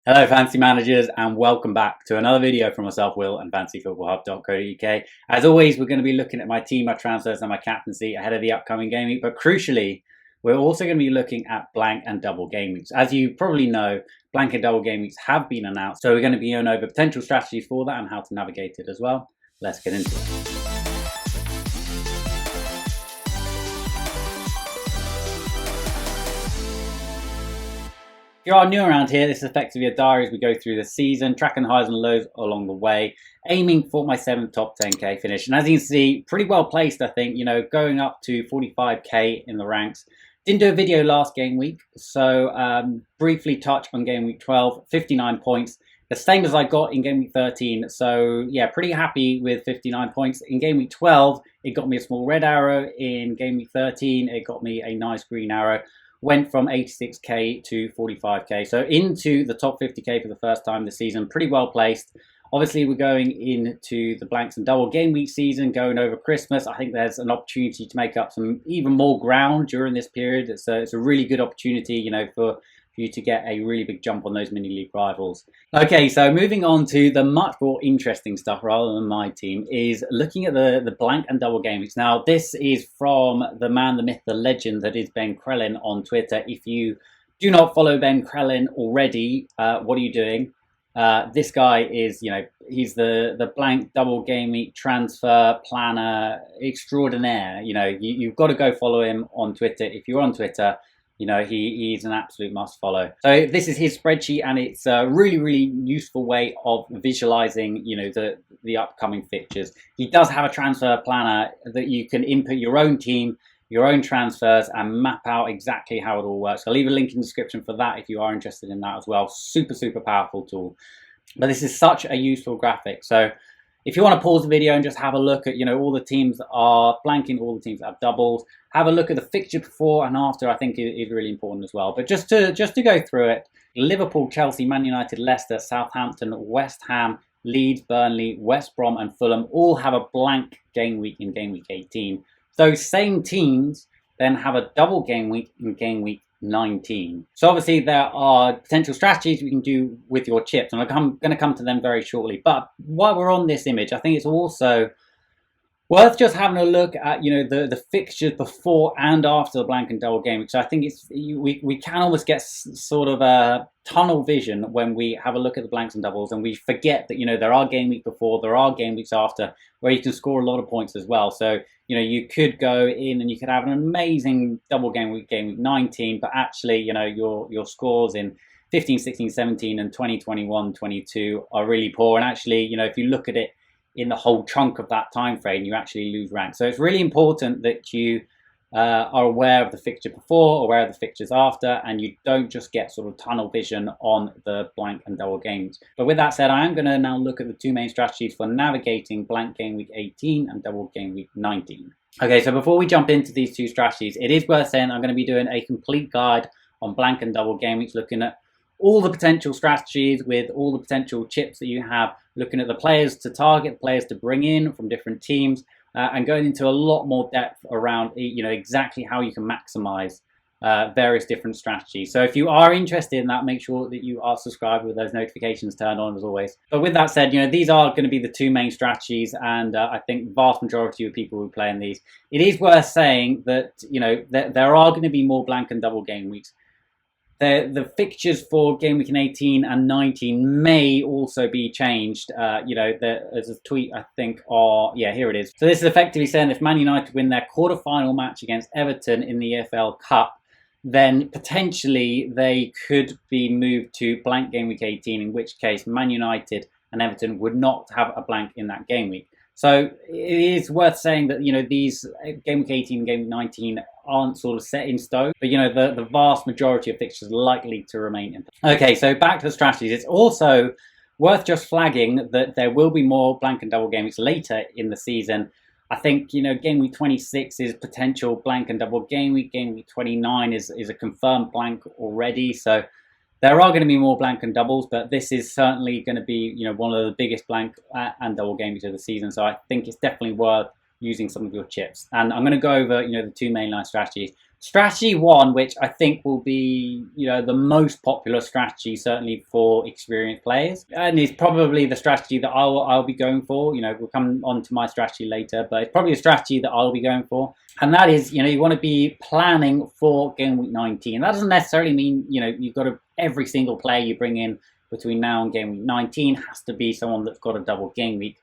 Hello fantasy managers and welcome back to another video from myself, Will, and fantasyfootballhub.co.uk. As always, we're going to be looking at my team, my transfers and my captaincy ahead of the upcoming game week, but crucially, we're also going to be looking at blank and double game weeks. As you probably know, blank and double game weeks have been announced, so we're going to be going over potential strategies for that and how to navigate it as well. Let's get into it. If you are new around here, this is effectively a diary as we go through the season, tracking highs and lows along the way, aiming for my 7th top 10k finish. And as you can see, pretty well placed, I think, going up to 45k in the ranks. Didn't do a video last game week, so briefly touch on game week 12, 59 points. The same as I got in game week 13, so yeah, pretty happy with 59 points. In game week 12, it got me a small red arrow. In game week 13, it got me a nice green arrow. Went from 86k to 45k, so into the top 50k for the first time this season. Pretty well placed. Obviously, we're going into the blanks and double game week season, going over Christmas. I think there's an opportunity to make up some even more ground during this period. It's a really good opportunity, for you to get a really big jump on those mini league rivals. Okay, so moving on to the much more interesting stuff rather than my team is looking at the blank and double game weeks. Now, this is from the man, the myth, the legend that is Ben Crellin on Twitter. If you do not follow Ben Crellin already, what are you doing? This guy is, he's the blank double game week transfer planner extraordinaire. You've got to go follow him on Twitter. If you're on Twitter, he's an absolute must follow. So this is his spreadsheet, and it's a really, really useful way of visualizing, the upcoming fixtures. He does have a transfer planner that you can input your own team, your own transfers, and map out exactly how it all works. I'll leave a link in the description for that if you are interested in that as well. Super, super powerful tool. But this is such a useful graphic. So if you want to pause the video and just have a look at, all the teams that are blanking, all the teams that have doubles, have a look at the fixture before and after, I think is really important as well. But just to go through it, Liverpool, Chelsea, Man United, Leicester, Southampton, West Ham, Leeds, Burnley, West Brom and Fulham all have a blank game week in game week 18. Those same teams then have a double game week in game week 19. So obviously there are potential strategies we can do with your chips, and I'm going to come to them very shortly. But while we're on this image, I think it's also worth just having a look at the fixtures before and after the blank and double game, which I think we can almost get sort of a tunnel vision when we have a look at the blanks and doubles, and we forget that there are game week before, there are game weeks after where you can score a lot of points as well. So you could go in and you could have an amazing double game week 19, but actually your scores in 15, 16, 17 and 20, 21, 22 are really poor. And actually if you look at it in the whole chunk of that time frame, you actually lose rank. So it's really important that you are aware of the fixture before, aware of the fixtures after, and you don't just get sort of tunnel vision on the blank and double games. But with that said, I am going to now look at the two main strategies for navigating blank game week 18 and double game week 19. Okay, so before we jump into these two strategies, it is worth saying I'm going to be doing a complete guide on blank and double game weeks, looking at all the potential strategies with all the potential chips that you have, looking at the players to target, players to bring in from different teams, and going into a lot more depth around exactly how you can maximize various different strategies. So if you are interested in that, make sure that you are subscribed with those notifications turned on as always. But with that said, these are going to be the two main strategies, and I think the vast majority of people who play in these. It is worth saying that that there are going to be more blank and double game weeks. The fixtures for game week 18 and 19 may also be changed. There's a tweet, I think, here it is. So this is effectively saying if Man United win their quarter-final match against Everton in the EFL Cup, then potentially they could be moved to blank game week 18, in which case Man United and Everton would not have a blank in that game week. So it is worth saying that, these game week 18 and game week 19 aren't sort of set in stone, but the vast majority of fixtures are likely to remain in. Okay, so back to the strategies. It's also worth just flagging that there will be more blank and double game weeks later in the season. I think, game week 26 is potential blank and double game week. Game week 29 is a confirmed blank already. So there are going to be more blank and doubles, but this is certainly going to be, one of the biggest blank and double game weeks of the season. So I think it's definitely worth using some of your chips. And I'm going to go over, the two mainline strategies. Strategy one, which I think will be, the most popular strategy, certainly for experienced players, and is probably the strategy that I'll be going for. We'll come on to my strategy later, but it's probably a strategy that I'll be going for, and that is, you want to be planning for game week 19. That doesn't necessarily mean, you've got to every single player you bring in between now and game week 19 has to be someone that's got a double game week.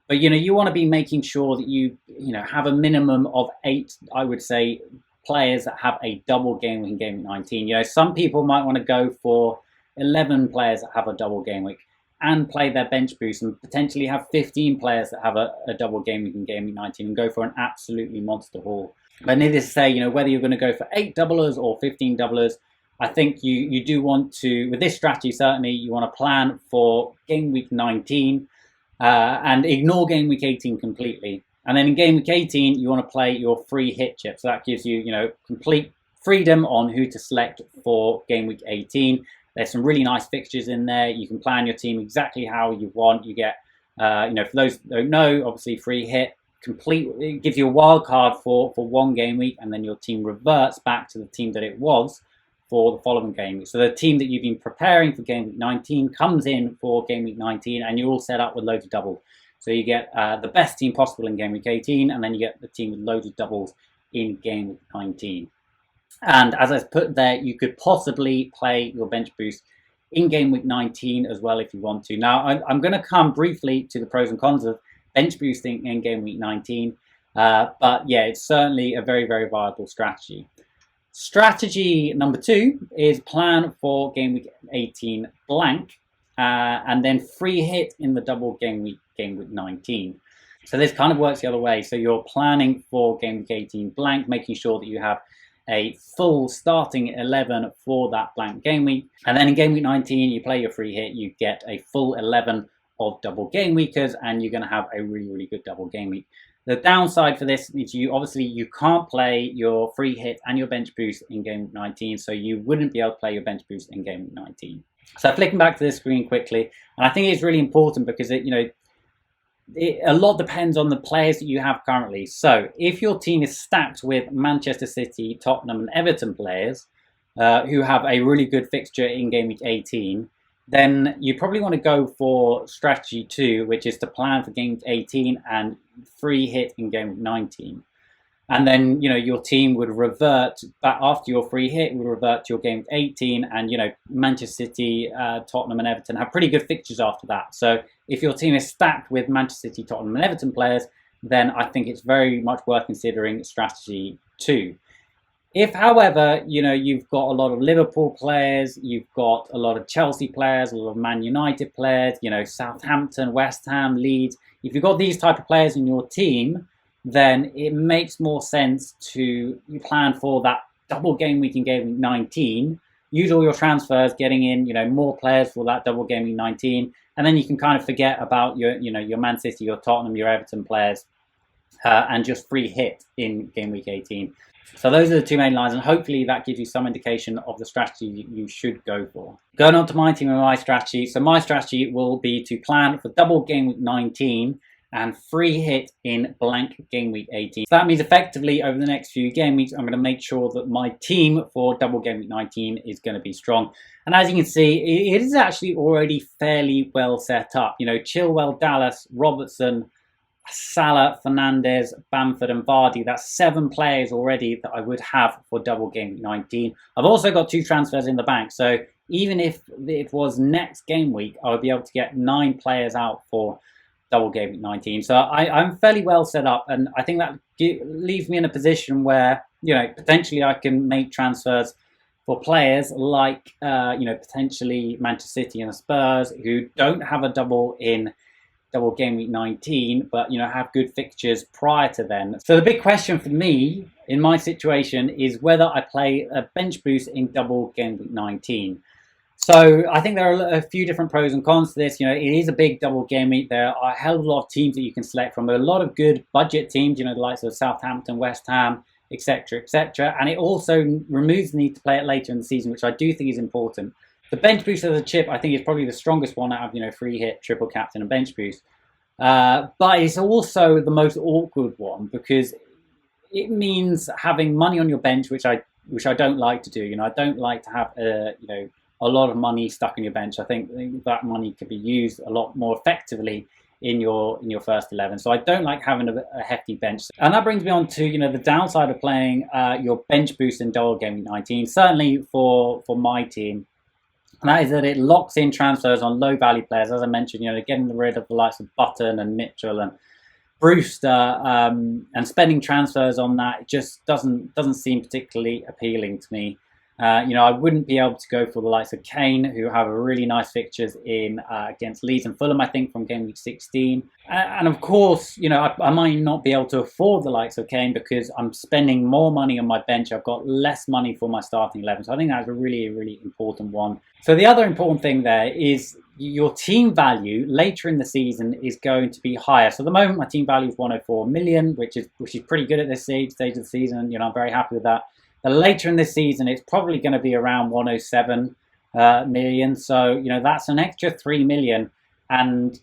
But you want to be making sure that you have a minimum of 8, I would say, players that have a double game week in game week 19. Some people might want to go for 11 players that have a double game week and play their bench boost, and potentially have 15 players that have a double game week in game week 19 and go for an absolutely monster haul. But needless to say, whether you're going to go for 8 doublers or 15 doublers, I think you do want to, with this strategy, certainly you want to plan for game week 19 and ignore game week 18 completely. And then in game week 18, you want to play your free hit chip. So that gives you, complete freedom on who to select for game week 18. There's some really nice fixtures in there. You can plan your team exactly how you want. You get, for those that don't know, obviously free hit, it gives you a wild card for one game week, and then your team reverts back to the team that it was for the following game week. So the team that you've been preparing for game week 19 comes in for game week 19, and you're all set up with loads of doubles. So you get the best team possible in game week 18, and then you get the team with loads of doubles in game week 19. And as I put there, you could possibly play your bench boost in game week 19 as well if you want to. Now, I'm going to come briefly to the pros and cons of bench boosting in game week 19. But yeah, it's certainly a very, very viable strategy. Strategy number 2 is plan for game week 18 blank, and then free hit in the double game week 19. So this kind of works the other way. So you're planning for game week 18 blank, making sure that you have a full starting 11 for that blank game week. And then in game week 19, you play your free hit, you get a full 11 of double game weekers, and you're going to have a really, really good double game week. The downside for this is you can't play your free hit and your bench boost in game week 19, so you wouldn't be able to play your bench boost in game week 19. So flicking back to this screen quickly, and I think it's really important because a lot depends on the players that you have currently. So if your team is stacked with Manchester City, Tottenham and Everton players who have a really good fixture in game week 18, then you probably want to go for strategy 2, which is to plan for game week 18 and free hit in game week 19. And then, your team would revert back after your free hit, would revert to your game 18. And, Manchester City, Tottenham and Everton have pretty good fixtures after that. So if your team is stacked with Manchester City, Tottenham and Everton players, then I think it's very much worth considering strategy 2. If, however, you've got a lot of Liverpool players, you've got a lot of Chelsea players, a lot of Man United players, Southampton, West Ham, Leeds. If you've got these type of players in your team, then it makes more sense to plan for that double game week in game week 19. Use all your transfers, getting in, more players for that double game week 19, and then you can kind of forget about your Man City, your Tottenham, your Everton players, and just free hit in game week 18. So those are the 2 main lines, and hopefully that gives you some indication of the strategy you should go for. Going on to my team and my strategy. So my strategy will be to plan for double game week 19 and free hit in blank game week 18. So that means effectively over the next few game weeks, I'm going to make sure that my team for double game week 19 is going to be strong. And as you can see, it is actually already fairly well set up. Chilwell, Dallas, Robertson, Salah, Fernandes, Bamford and Vardy. That's 7 players already that I would have for double game week 19. I've also got 2 transfers in the bank. So even if it was next game week, I would be able to get 9 players out for double game week 19. So I'm fairly well set up, and I think that leaves me in a position where, potentially I can make transfers for players like, potentially Manchester City and Spurs, who don't have a double in double game week 19, but, have good fixtures prior to then. So the big question for me in my situation is whether I play a bench boost in double game week 19. So I think there are a few different pros and cons to this. It is a big double game week. There are a hell of a lot of teams that you can select from. There are a lot of good budget teams, the likes of Southampton, West Ham, etc., etc. And it also removes the need to play it later in the season, which I do think is important. The bench boost as a chip, I think, is probably the strongest one out of, free hit, triple captain, and bench boost. But it's also the most awkward one because it means having money on your bench, which I don't like to do. You know, I don't like to have a lot of money stuck on your bench. I think that money could be used a lot more effectively in your first 11. So I don't like having a hefty bench. And that brings me on to the downside of playing your bench boost in Double Gameweek 19. Certainly for my team, and that is that it locks in transfers on low value players. As I mentioned, getting rid of the likes of Button and Mitchell and Brewster, and spending transfers on that, it just doesn't seem particularly appealing to me. I wouldn't be able to go for the likes of Kane, who have a really nice fixtures in against Leeds and Fulham, I think, from game week 16. And of course, I might not be able to afford the likes of Kane because I'm spending more money on my bench. I've got less money for my starting 11. So I think that's a really, really important one. So the other important thing there is your team value later in the season is going to be higher. So at the moment, my team value is 104 million, which is pretty good at this stage of the season. I'm very happy with that. Later in this season, it's probably going to be around 107 million. So, that's an extra 3 million. And,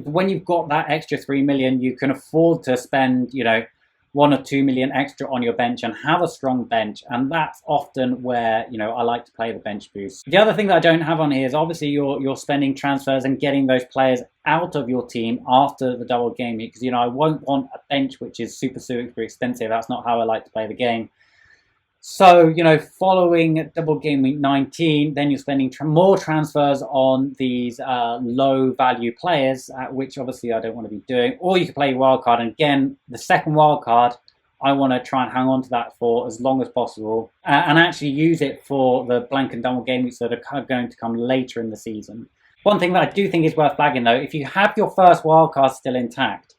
when you've got that extra 3 million, you can afford to spend, 1 or 2 million extra on your bench and have a strong bench. And that's often where, I like to play the bench boost. The other thing that I don't have on here is obviously you're spending transfers and getting those players out of your team after the double game week. Because, I won't want a bench which is super expensive. That's not how I like to play the game. So, following Double Game Week 19, then you're spending more transfers on these low-value players, which obviously I don't want to be doing. Or you can play wildcard. And again, the second wildcard, I want to try and hang on to that for as long as possible and actually use it for the blank and double game weeks that are going to come later in the season. One thing that I do think is worth flagging, though, if you have your first wildcard still intact,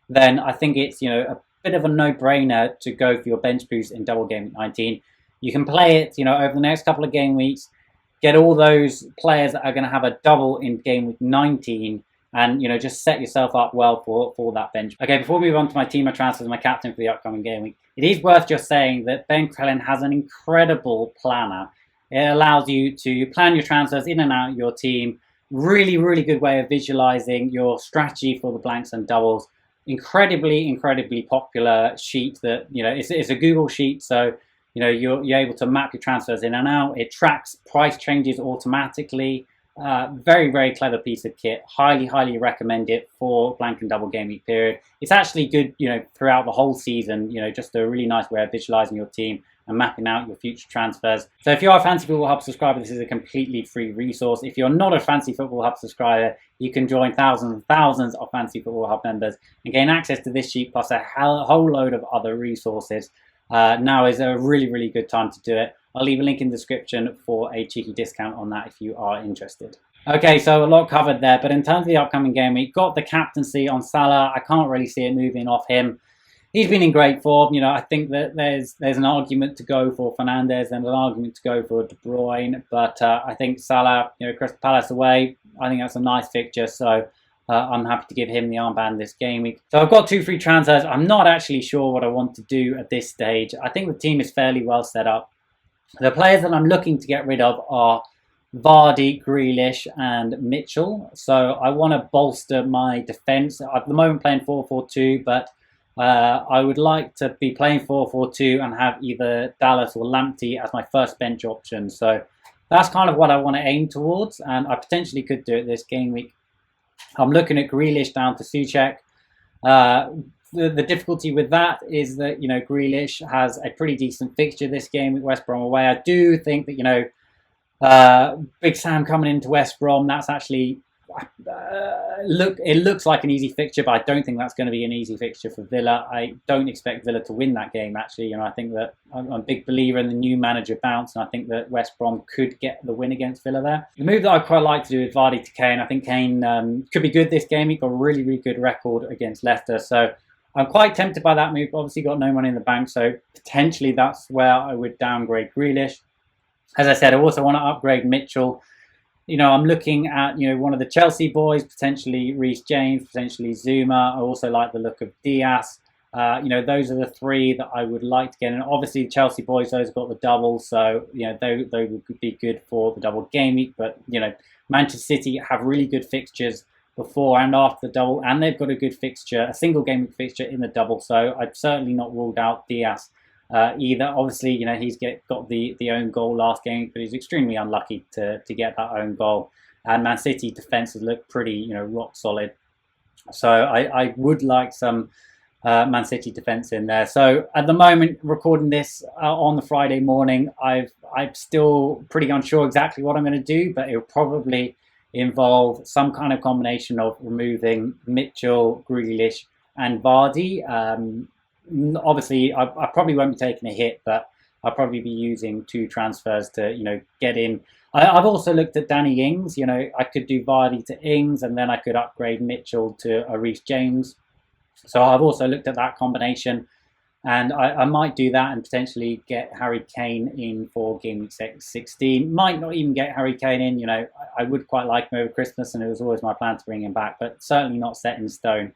then I think it's, a bit of a no-brainer to go for your bench boost in Double Game Week 19. You can play it, over the next couple of game weeks, get all those players that are going to have a double in Game Week 19, and just set yourself up well for that bench. Okay, before we move on to my team of transfers and my captain for the upcoming game week, it is worth just saying that Ben Crellin has an incredible planner. It allows you to plan your transfers in and out of your team. Really, really good way of visualizing your strategy for the blanks and doubles. Incredibly popular sheet that it's a Google sheet, so you're able to map your transfers in and out. It tracks price changes automatically. Very clever piece of kit. Highly recommend it for blank and double game week period. It's actually good throughout the whole season. Just a really nice way of visualizing your team and mapping out your future transfers. So if you are a Fantasy Football Hub subscriber, this is a completely free resource. If you're not a Fantasy Football Hub subscriber, you can join thousands and thousands of Fantasy Football Hub members and gain access to this sheet plus a whole load of other resources. Now is a really good time to do it. I'll leave a link in the description for a cheeky discount on that if you are interested. Okay, so a lot covered there, but in terms of the upcoming game, we got the captaincy on Salah. I can't really see it moving off him. He's been in great form. I think that there's an argument to go for Fernandes and an argument to go for De Bruyne, but I think Salah, Crystal Palace away, I think that's a nice fixture, so I'm happy to give him the armband this game week. So I've got 2 free transfers. I'm not actually sure what I want to do at this stage. I think the team is fairly well set up. The players that I'm looking to get rid of are Vardy, Grealish and Mitchell. So I want to bolster my defence. At the moment playing 4-4-2, but I would like to be playing 4-4-2 and have either Dallas or Lamptey as my first bench option. So that's kind of what I want to aim towards, and I potentially could do it this game week. I'm looking at Grealish down to Souček. The difficulty with that is that, Grealish has a pretty decent fixture this game with West Brom away. I do think that, Big Sam coming into West Brom, that's actually, it looks like an easy fixture, but I don't think that's going to be an easy fixture for Villa. I don't expect Villa to win that game, actually. I think that I'm a big believer in the new manager bounce, and I think that West Brom could get the win against Villa there. The move that I quite like to do is Vardy to Kane. I think Kane could be good this game. He got a really good record against Leicester, so I'm quite tempted by that move. Obviously got no money in the bank, so potentially that's where I would downgrade Grealish. As I said, I also want to upgrade Mitchell. I'm looking at, one of the Chelsea boys, potentially Reece James, potentially Zuma. I also like the look of Diaz. Those are the 3 that I would like to get. And obviously, Chelsea boys, those got the double. So, they would be good for the double game week. But, Manchester City have really good fixtures before and after the double, and they've got a good fixture, a single game week fixture in the double. So I've certainly not ruled out Diaz either. Obviously, you know, he's got the own goal last game, but he's extremely unlucky to get that own goal. And Man City defenses look pretty, you know, rock solid. So I would like some Man City defense in there. So at the moment, recording this on the Friday morning, I'm still pretty unsure exactly what I'm going to do, but it'll probably involve some kind of combination of removing Mitchell, Grealish, and Vardy. Obviously, I probably won't be taking a hit, but I'll probably be using 2 transfers to, you know, get in. I've also looked at Danny Ings. You know, I could do Vardy to Ings, and then I could upgrade Mitchell to Reece James. So I've also looked at that combination, and I might do that and potentially get Harry Kane in for game week 16. Might not even get Harry Kane in. You know, I would quite like him over Christmas, and it was always my plan to bring him back, but certainly not set in stone.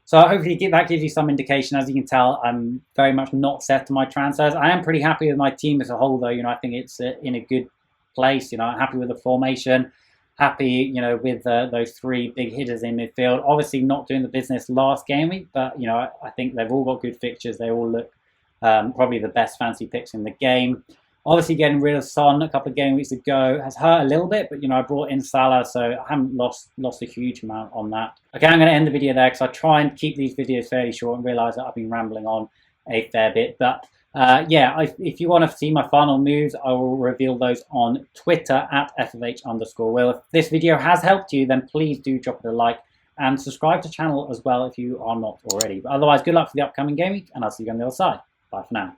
So hopefully that gives you some indication. As you can tell, I'm very much not set to my transfers. I am pretty happy with my team as a whole, though. You know, I think it's in a good place. You know, I'm happy with the formation. Happy, you know, with those 3 big hitters in midfield. Obviously not doing the business last game week, but, you know, I think they've all got good fixtures. They all look probably the best fancy picks in the game. Obviously getting rid of Son a couple of game weeks ago has hurt a little bit, but, you know, I brought in Salah, so I haven't lost a huge amount on that. Okay, I'm going to end the video there because I try and keep these videos fairly short and realise that I've been rambling on a fair bit. But yeah, if you want to see my final moves, I will reveal those on Twitter at FFH_Will. If this video has helped you, then please do drop it a like and subscribe to the channel as well if you are not already. But otherwise, good luck for the upcoming game week, and I'll see you on the other side. Bye for now.